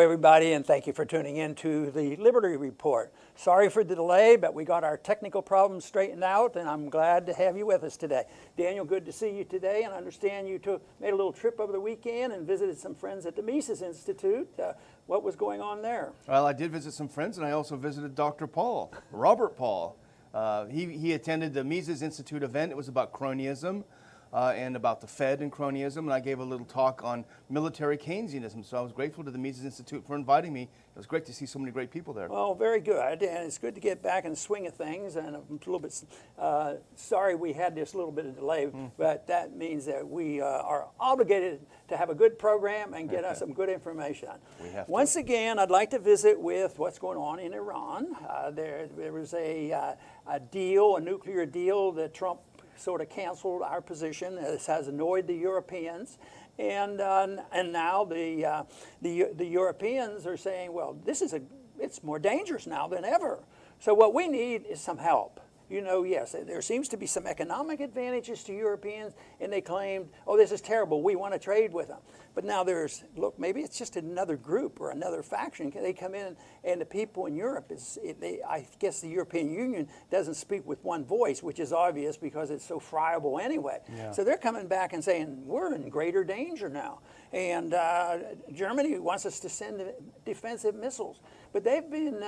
everybody, and thank you for tuning in to the Liberty Report. Sorry for the delay, but we got our technical problems straightened out, and I'm glad to have you with us today. Daniel, good to see you today, and I understand you made a little trip over the weekend and visited some friends at the Mises Institute. What was going on there? Well, I did visit some friends, and I also visited Dr. Paul, Robert Paul. He attended the Mises Institute event. It was about cronyism. And about the Fed and cronyism, and I gave a little talk on military Keynesianism. So I was grateful to the Mises Institute for inviting me. It was great to see so many great people there. Well, very good, and it's good to get back in the swing of things. And I'm a little bit sorry we had this little bit of delay, but that means that we are obligated to have a good program and get us some good information. Once again, I'd like to visit with what's going on in Iran. There was a deal, a nuclear deal that Trump sort of canceled our position. This has annoyed the Europeans, and now the Europeans are saying, well, it's more dangerous now than ever. So what we need is some help. You know, yes, there seems to be some economic advantages to Europeans, and they claimed, oh, this is terrible, we want to trade with them. But now look, maybe it's just another group or another faction. They come in, and the people in Europe, I guess the European Union doesn't speak with one voice, which is obvious because it's so friable anyway. Yeah. So they're coming back and saying, we're in greater danger now. And Germany wants us to send defensive missiles. But they've been,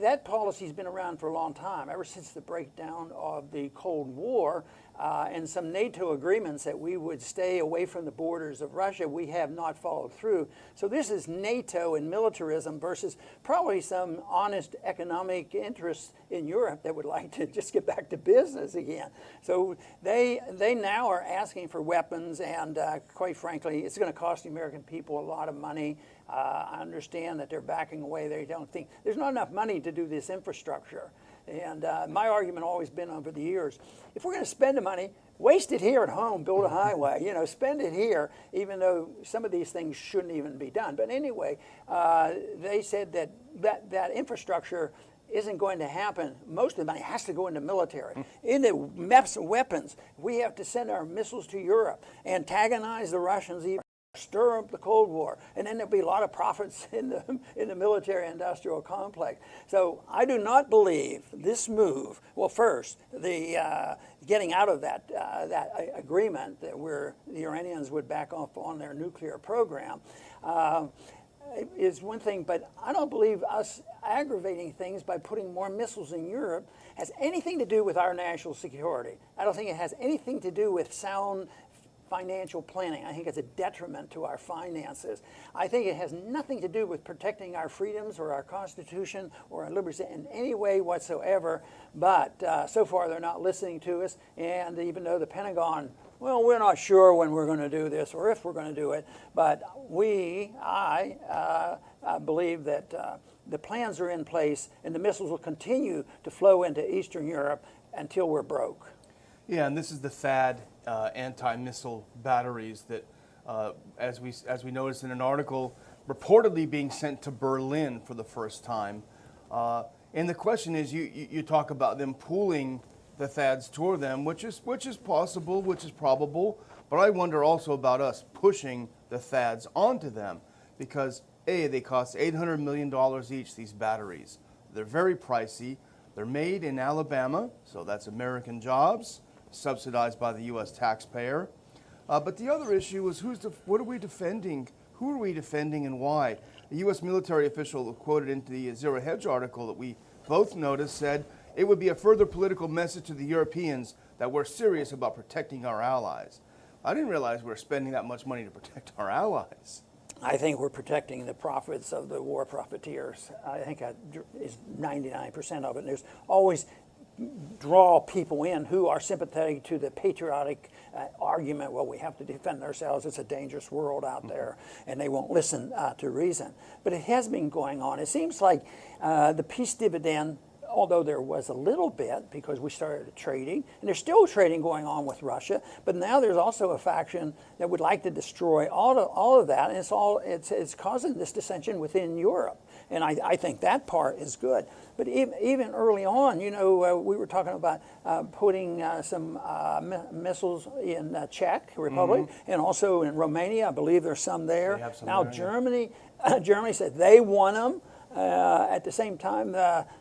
that policy's been around for a long time, ever since the breakdown of the Cold War and some NATO agreements that we would stay away from the borders of Russia. We have not followed through. So this is NATO and militarism versus probably some honest economic interests in Europe that would like to just get back to business again. So they now are asking for weapons, and quite frankly, it's going to cost the American people a lot of money. I understand that they're backing away. They don't think there's not enough money to do this infrastructure. And my argument always been over the years, if we're going to spend the money, waste it here at home, build a highway, you know, spend it here, even though some of these things shouldn't even be done. But anyway, they said that infrastructure isn't going to happen. Most of the money has to go into military. Into weapons, we have to send our missiles to Europe, antagonize the Russians even, stir up the Cold War, and then there'll be a lot of profits in the military-industrial complex. So I do not believe this move. Well, first, the getting out of that agreement that the Iranians would back off on their nuclear program is one thing, but I don't believe us aggravating things by putting more missiles in Europe has anything to do with our national security. I don't think it has anything to do with sound financial planning. I think it's a detriment to our finances. I think it has nothing to do with protecting our freedoms or our Constitution or our liberties in any way whatsoever. But so far they're not listening to us. And even though the Pentagon, well, we're not sure when we're going to do this or if we're going to do it, but I believe that the plans are in place, and the missiles will continue to flow into Eastern Europe until we're broke. Yeah, and this is the THAAD anti-missile batteries that, as we noticed in an article, reportedly being sent to Berlin for the first time. And the question is, you talk about them pooling the THAADs toward them, which is possible, which is probable. But I wonder also about us pushing the THAADs onto them, because they cost $800 million each. These batteries, they're very pricey. They're made in Alabama, so that's American jobs, subsidized by the U.S. taxpayer. But the other issue is what are we defending? Who are we defending and why? A U.S. military official quoted in the Zero Hedge article that we both noticed said it would be a further political message to the Europeans that we're serious about protecting our allies. I didn't realize we were spending that much money to protect our allies. I think we're protecting the profits of the war profiteers. I think that is 99% of it. And there's always draw people in who are sympathetic to the patriotic argument, well, we have to defend ourselves, it's a dangerous world out there, and they won't listen to reason. But it has been going on. It seems like the peace dividend, although there was a little bit because we started trading, and there's still trading going on with Russia, but now there's also a faction that would like to destroy all of that, and it's causing this dissension within Europe. And I think that part is good. But even early on, you know, we were talking about putting some missiles in Czech Republic and also in Romania. I believe there's some there. They have some now there, Germany, Germany said they want them. At the same time,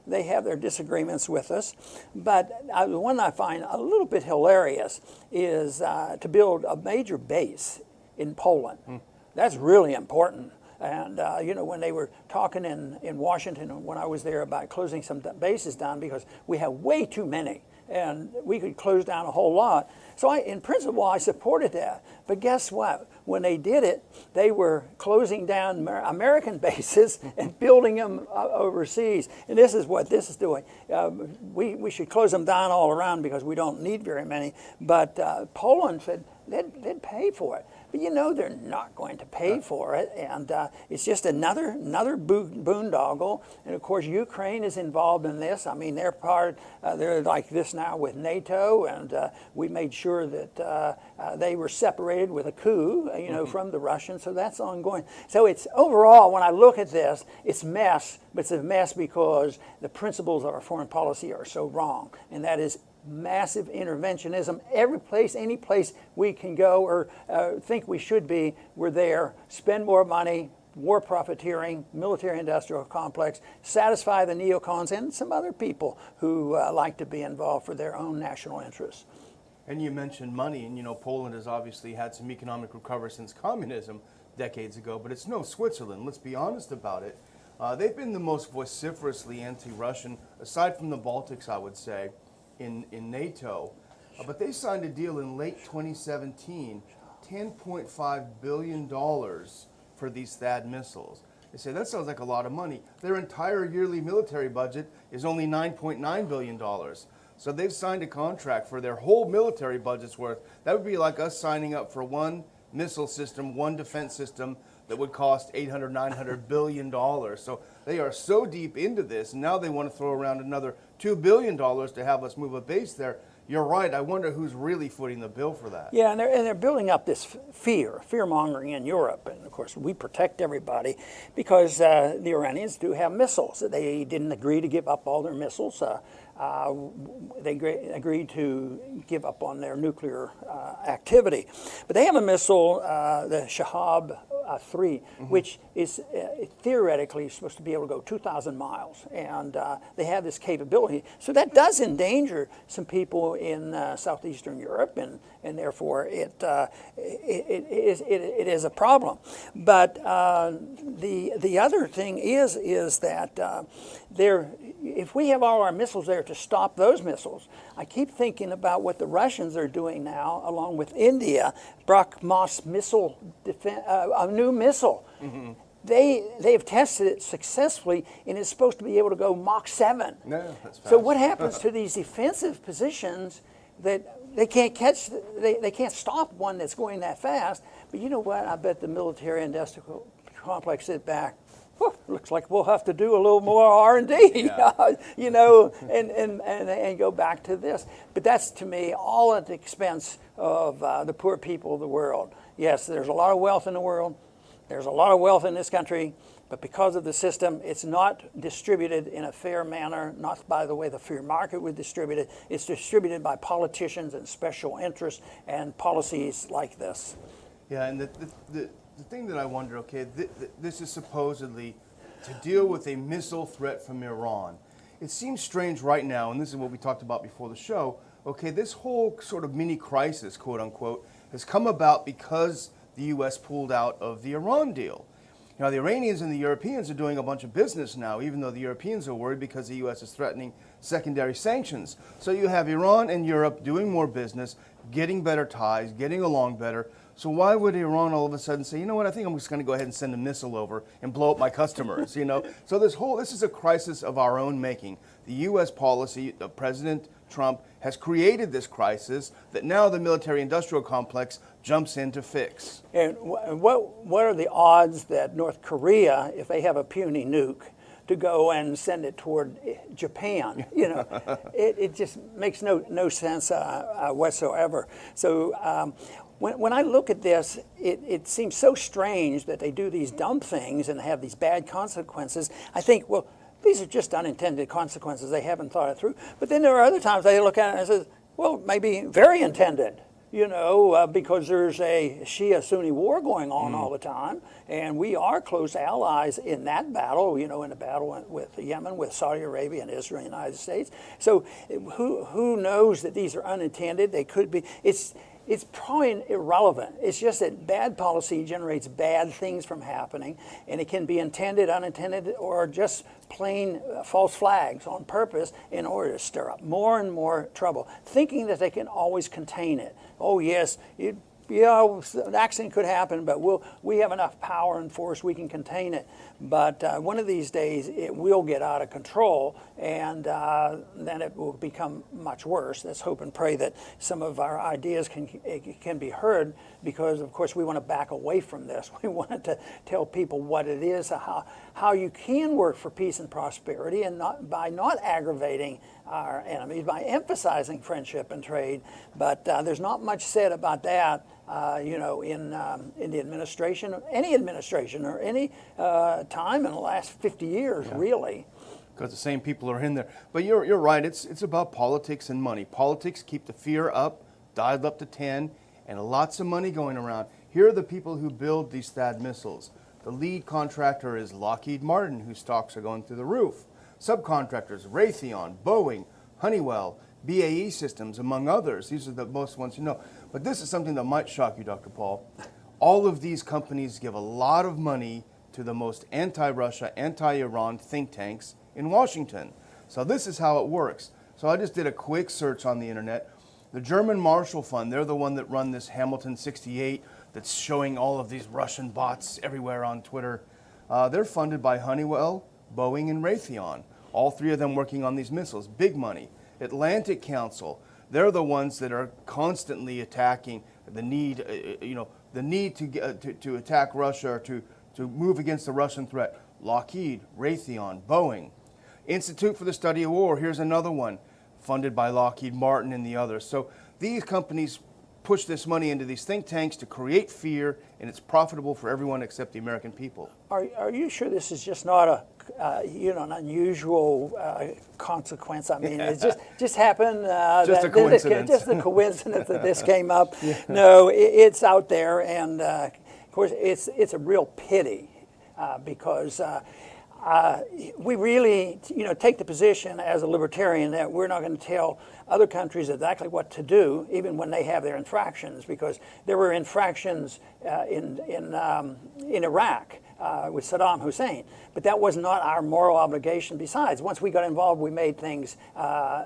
they have their disagreements with us. But the one I find a little bit hilarious is to build a major base in Poland. That's really important. And, when they were talking in Washington when I was there about closing some bases down because we have way too many and we could close down a whole lot. So in principle, I supported that. But guess what? When they did it, they were closing down American bases and building them overseas. And this is what this is doing. We should close them down all around because we don't need very many. But Poland said they'd pay for it. But they're not going to pay for it, and it's just another boondoggle. And of course, Ukraine is involved in this. I mean, they're like this now with NATO, and we made sure that they were separated with a coup, from the Russians. So that's ongoing. So it's overall, when I look at this, it's a mess, but it's a mess because the principles of our foreign policy are so wrong, and that is massive interventionism. Every place, any place we can go or think we should be, we're there. Spend more money, war profiteering, military-industrial complex, satisfy the neocons and some other people who like to be involved for their own national interests. And you mentioned money, and Poland has obviously had some economic recovery since communism decades ago, but it's no Switzerland. Let's be honest about it. They've been the most vociferously anti-Russian, aside from the Baltics, I would say, in NATO. But they signed a deal in late 2017, $10.5 billion for these THAAD missiles. They say that sounds like a lot of money. Their entire yearly military budget is only $9.9 billion. So they've signed a contract for their whole military budget's worth. That would be like us signing up for one missile system, one defense system that would cost $800, $900 billion. So they are so deep into this, and now they want to throw around another $2 billion to have us move a base there. You're right. I wonder who's really footing the bill for that. Yeah, and they're building up this fear-mongering in Europe. And, of course, we protect everybody because the Iranians do have missiles. They didn't agree to give up all their missiles. They agreed to give up on their nuclear activity. But they have a missile, the Shahab 3, which is theoretically supposed to be able to go 2,000 miles. And they have this capability. So that does endanger some people in southeastern Europe, and therefore it is a problem. But the other thing is that if we have all our missiles there to stop those missiles, I keep thinking about what the Russians are doing now, along with India, BrahMos missile a new missile. They've tested it successfully, and it's supposed to be able to go Mach 7. No, that's fast. So what happens to these defensive positions that they can't catch? They can't stop one that's going that fast. But you know what? I bet the military-industrial complex sit back. Looks like we'll have to do a little more R&D, yeah. and go back to this. But that's, to me, all at the expense of the poor people of the world. Yes, there's a lot of wealth in the world. There's a lot of wealth in this country. But because of the system, it's not distributed in a fair manner, not by the way the free market would distribute it. It's distributed by politicians and special interests and policies like this. Yeah, and the thing that I wonder, okay, this is supposedly to deal with a missile threat from Iran. It seems strange right now, and this is what we talked about before the show, okay, this whole sort of mini crisis, quote unquote, has come about because the U.S. pulled out of the Iran deal. Now, the Iranians and the Europeans are doing a bunch of business now, even though the Europeans are worried because the U.S. is threatening secondary sanctions. So you have Iran and Europe doing more business, getting better ties, getting along better. So why would Iran all of a sudden say, you know what, I think I'm just going to go ahead and send a missile over and blow up my customers, So this is a crisis of our own making. The U.S. policy of President Trump has created this crisis that now the military-industrial complex jumps in to fix. And what are the odds that North Korea, if they have a puny nuke, to go and send it toward Japan? It just makes no sense whatsoever. So when I look at this, it seems so strange that they do these dumb things and have these bad consequences. I think, well, these are just unintended consequences. They haven't thought it through. But then there are other times they look at it and say, well, maybe very intended. because there's a Shia-Sunni war going on all the time, and we are close allies in that battle, in the battle with Yemen, with Saudi Arabia and Israel and the United States. So who knows that these are unintended? They could be. It's probably irrelevant. It's just that bad policy generates bad things from happening, and it can be intended, unintended, or just plain false flags on purpose in order to stir up more and more trouble, thinking that they can always contain it. Oh yes, an accident could happen, but we have enough power and force, we can contain it. But one of these days, it will get out of control, and then it will become much worse. Let's hope and pray that some of our ideas can be heard, because, of course, we want to back away from this. We want to tell people what it is, how you can work for peace and prosperity, and by not aggravating our enemies, by emphasizing friendship and trade. But there's not much said about that, in the administration, any administration, or any time in the last 50 years, really. Because the same people are in there. But you're right. It's about politics and money. Politics keep the fear up, dialed up to 10, and lots of money going around. Here are the people who build these THAAD missiles. The lead contractor is Lockheed Martin, whose stocks are going through the roof. Subcontractors, Raytheon, Boeing, Honeywell, BAE Systems, among others. These are the most ones you know. But this is something that might shock you, Dr. Paul. All of these companies give a lot of money to the most anti-Russia, anti-Iran think tanks in Washington. So this is how it works. So I just did a quick search on the internet. The German Marshall Fund, they're the one that run this Hamilton 68 that's showing all of these Russian bots everywhere on Twitter. They're funded by Honeywell, Boeing, and Raytheon. All three of them working on these missiles, big money. Atlantic Council, they're the ones that are constantly attacking the need, to attack Russia, or to move against the Russian threat. Lockheed, Raytheon, Boeing. Institute for the Study of War, here's another one, funded by Lockheed Martin and the others. So these companies push this money into these think tanks to create fear, and it's profitable for everyone except the American people. Are you sure this is just not an unusual consequence? I mean, it just happened. Just a coincidence. Just a coincidence that this came up. Yeah. No, it's out there, and of course, it's a real pity because. We really, take the position as a libertarian that we're not going to tell other countries exactly what to do, even when they have their infractions, because there were infractions in Iraq with Saddam Hussein, but that was not our moral obligation. Besides, once we got involved, we made things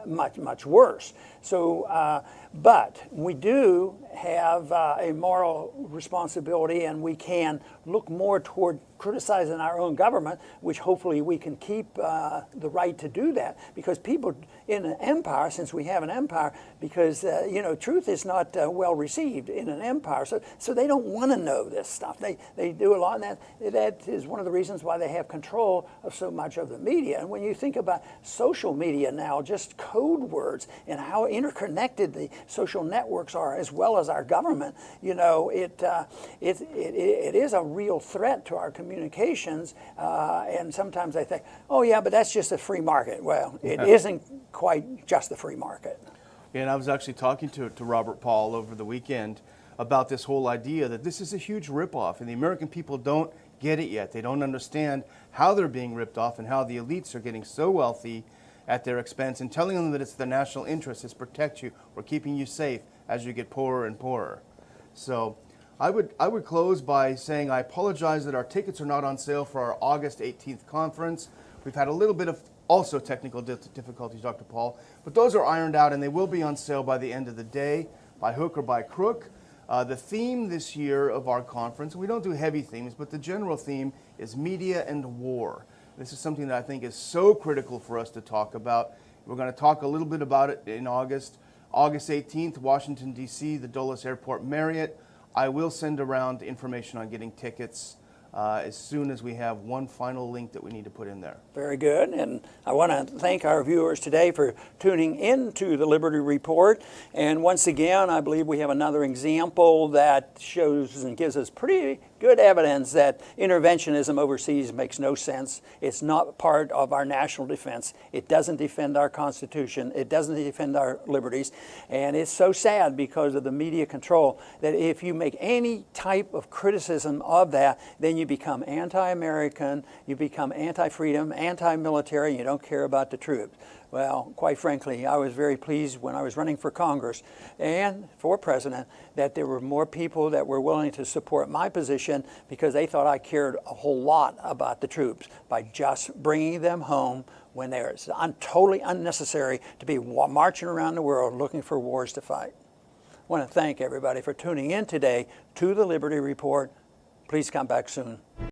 much worse. So, but we do have a moral responsibility, and we can look more toward criticizing our own government, which hopefully we can keep the right to do that, because people in an empire, since we have an empire, because truth is not well received in an empire, so they don't want to know this stuff. They do a lot, and that is one of the reasons why they have control of so much of the media. And when you think about social media now, just code words, and how interconnected the social networks are, as well as our government, it is a real threat to our communications. And sometimes I think, oh yeah, but that's just a free market. Well, it isn't quite just the free market. And I was actually talking to Robert Paul over the weekend about this whole idea that this is a huge ripoff, and the American people don't get it yet. They don't understand how they're being ripped off and how the elites are getting so wealthy at their expense, and telling them that it's the national interest, it's protect you, we're keeping you safe as you get poorer and poorer. So I would close by saying I apologize that our tickets are not on sale for our August 18th conference. We've had a little bit of also technical difficulties, Dr. Paul, but those are ironed out, and they will be on sale by the end of the day, by hook or by crook. The theme this year of our conference, we don't do heavy themes, but the general theme is media and war. This is something that I think is so critical for us to talk about. We're going to talk a little bit about it in August. August 18th, Washington, D.C., the Dulles Airport Marriott. I will send around information on getting tickets as soon as we have one final link that we need to put in there. Very good. And I want to thank our viewers today for tuning into the Liberty Report. And once again, I believe we have another example that shows and gives us pretty good good evidence that interventionism overseas makes no sense. It's not part of our national defense. It doesn't defend our Constitution. It doesn't defend our liberties. And it's so sad because of the media control that if you make any type of criticism of that, then you become anti-American, you become anti-freedom, anti-military, you don't care about the troops. Well, quite frankly, I was very pleased when I was running for Congress and for president that there were more people that were willing to support my position because they thought I cared a whole lot about the troops by just bringing them home when they're totally unnecessary to be marching around the world looking for wars to fight. I want to thank everybody for tuning in today to the Liberty Report. Please come back soon.